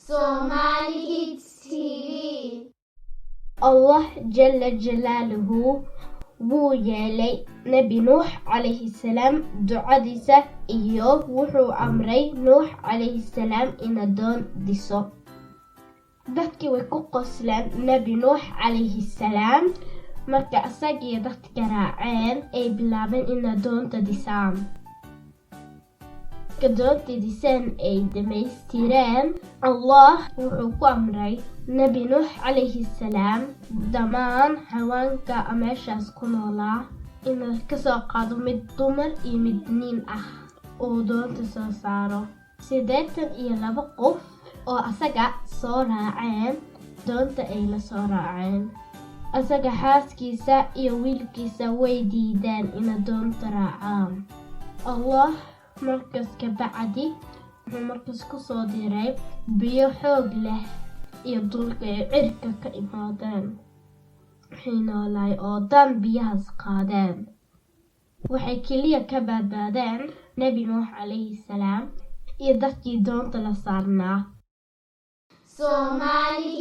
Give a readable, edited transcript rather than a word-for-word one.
Somali Kids TV. Allah Jalla Jalaaluhu wuu yeelay Nabi Nuux calayhi salaam ducadiisa iyo wuxuu amray Nuux calayhi salaam in adoon dhiso. Dadkii way ku qosleen Nabi Nuux calayhi salaam marka asagii dadka raaceen ay bilaabeen in adoonta dhisaan. Adoontii dhiseen ay dhamaystireen, Allah wuxuu ku amray Nabi Nuux calayhi salaam dhammaan xayawaanka meeshaas ku noolaa inuu ka soo qaado mid dumar iyo mid nin ah oo doonta soo saaro. 82 qof oo asaga soo raaceen doonta ay la soo raaceen. Asaga xaaskiisa iyo wiilkiisa way diideen in doonta raacaan. Allah markaas ka bacdi wuxuu markaas ku soo diray biyo xoog leh iyo dhulka ay cirka ka imaadeen. Waxay noolaay oo dhan biyahaas qaadeen. Waxay keliya ka badbaadeen Nabi Nuux calayhi salaam iyo dadkii doonta la saarnaa. Somali